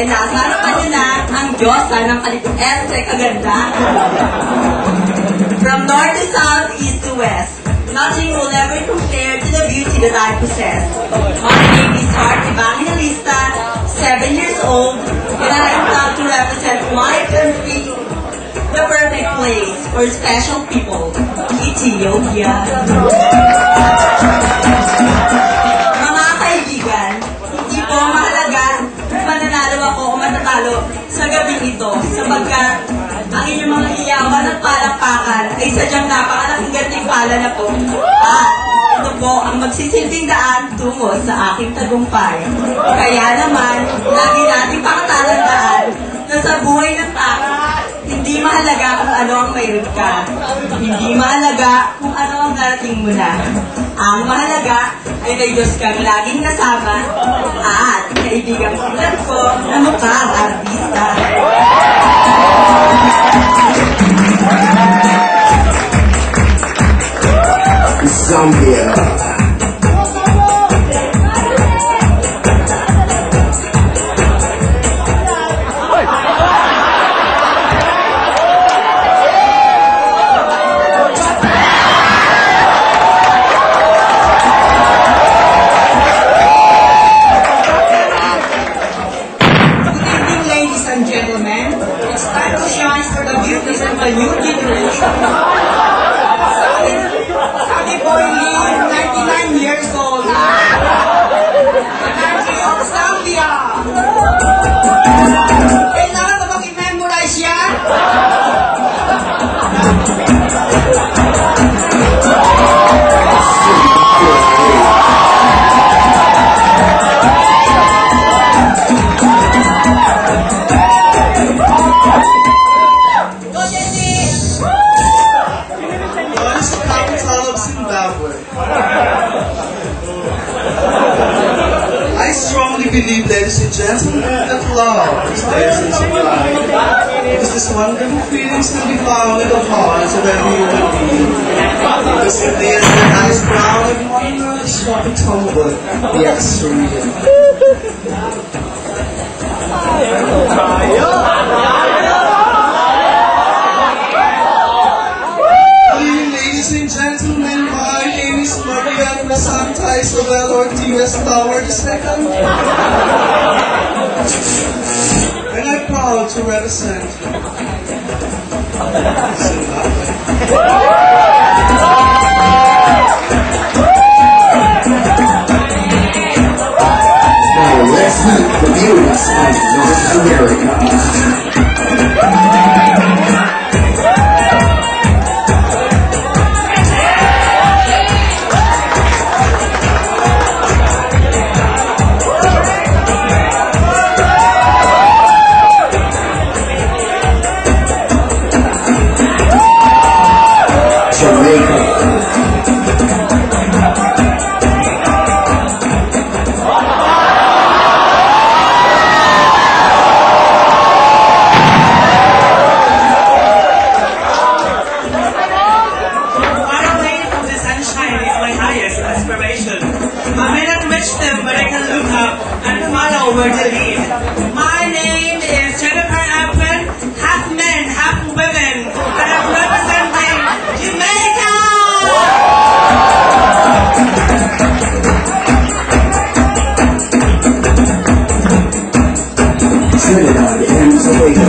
nasa harapan niyo na ang Diyosa ng kalikutan sa kagandahan. From north to south, east to west, nothing will ever compare to the beauty that I possess. My name is Heart Evangelista, 7 years old, and I am proud to represent my country, the perfect place for special people, Ethiopia. Mga kaibigan, hindi po mahalaga kung mananalo ako o matatalo sa gabing ito, sapagkat ang inyong mga iyawan at palakpakan ay sadyang napakalaking gantimpala na po. At ito po ang magsisilbing daan tungo sa aking tagumpay. Kaya naman, lagi natin pakatalandaan na sa buhay ng tao, hindi mahalaga kung ano ang mayroon ka. Hindi mahalaga kung ano ang narating mo na. Ang mahalaga ay may Diyos kang laging kasama at kaibigang tulad ko na mukhang artista. Zambia. I strongly believe, ladies and gentlemen, that love is the essence of life. It is this wonderful feelings to be found in the hearts of every human being. Because in the end, the eyes brown and one world is short and tumble, yet surreal. Ladies and gentlemen, my name is Mariano Santa Isabel Ortiz Tower II. And I'm proud to represent Zimbabwe. Now let's meet the beauties of North America. I may not reach them, but I can look up and follow where they lead. My name is Jennifer Appin, half men, half women, and I'm representing Jamaica! Trinidad and Tobago.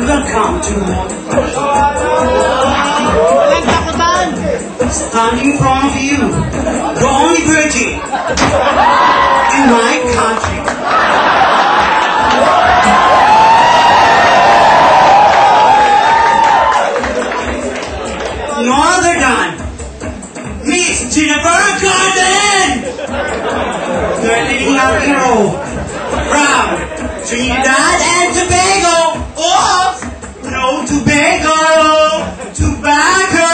Welcome to the world. Standing in front of you, the only virgin in my country. No other than Miss Jennifer Garden, the leading rock and roll from Trinidad and Tobago. Oh, no Tobago, tobacco.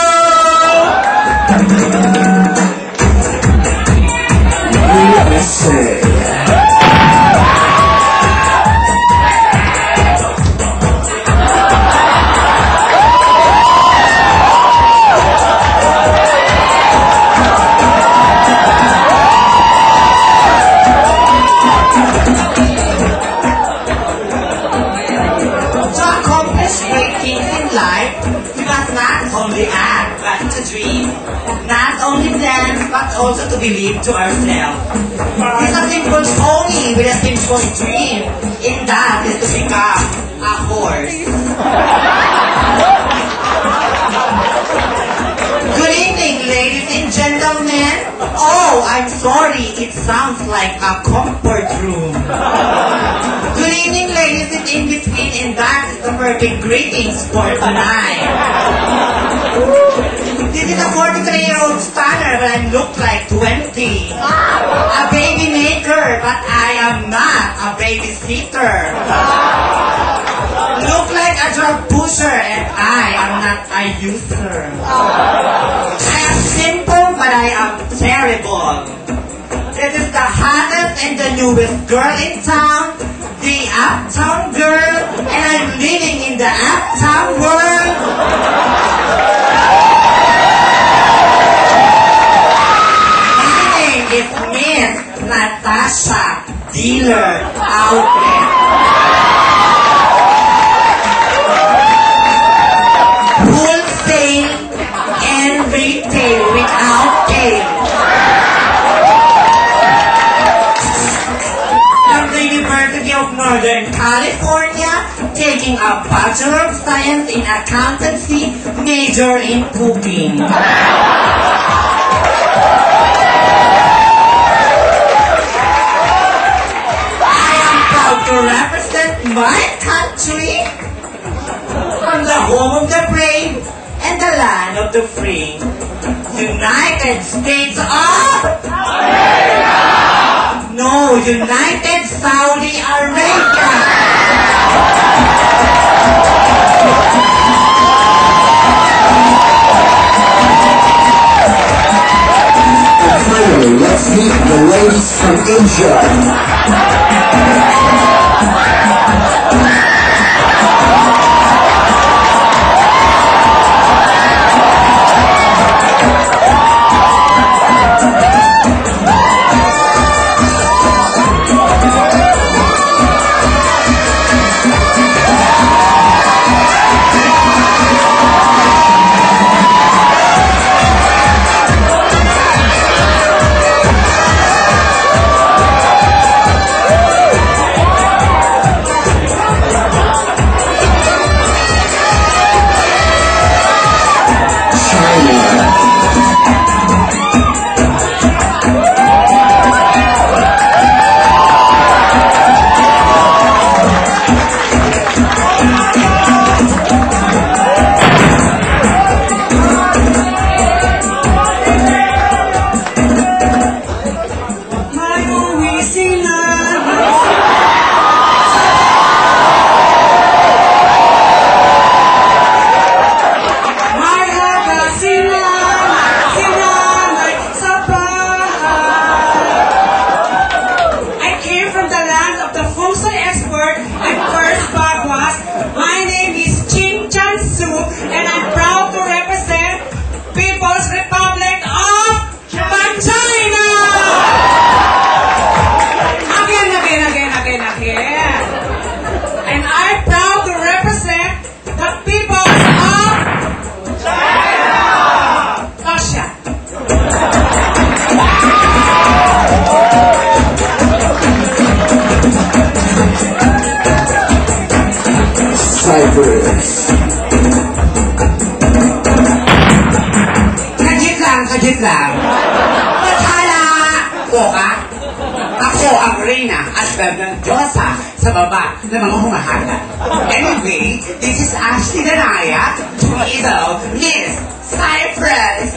only dance, but also to believe to ourselves. It's a simple pony with a simple dream, and that is to become a horse. Good evening, ladies and gentlemen. Oh, I'm sorry, it sounds like a comfort room. Good evening, ladies and in between, and that is the perfect greetings for tonight. This is a 43-year-old stunner, but I look like 20. A baby maker, but I am not a babysitter. Look like a drug pusher, and I am not a user. I am simple, but I am terrible. This is the hottest and the newest girl in town, the Uptown Girl, and I'm living in the Uptown world. My name is Miss Natasha Dealer Outlet. Wholesale and retail without tail. From the University of Northern California, taking a Bachelor of Science in Accountancy, major in cooking. I am proud to represent my country from the home of the brave and the land of the free. United States of America! No, United Saudi Arabia! And finally, let's meet the ladies from Asia. Saglit lang. Matala! Ako ang reyna at ng Diyosa sa baba ng mga humahanga. Anyway, this is Ashley Danaya, Miss Cypress.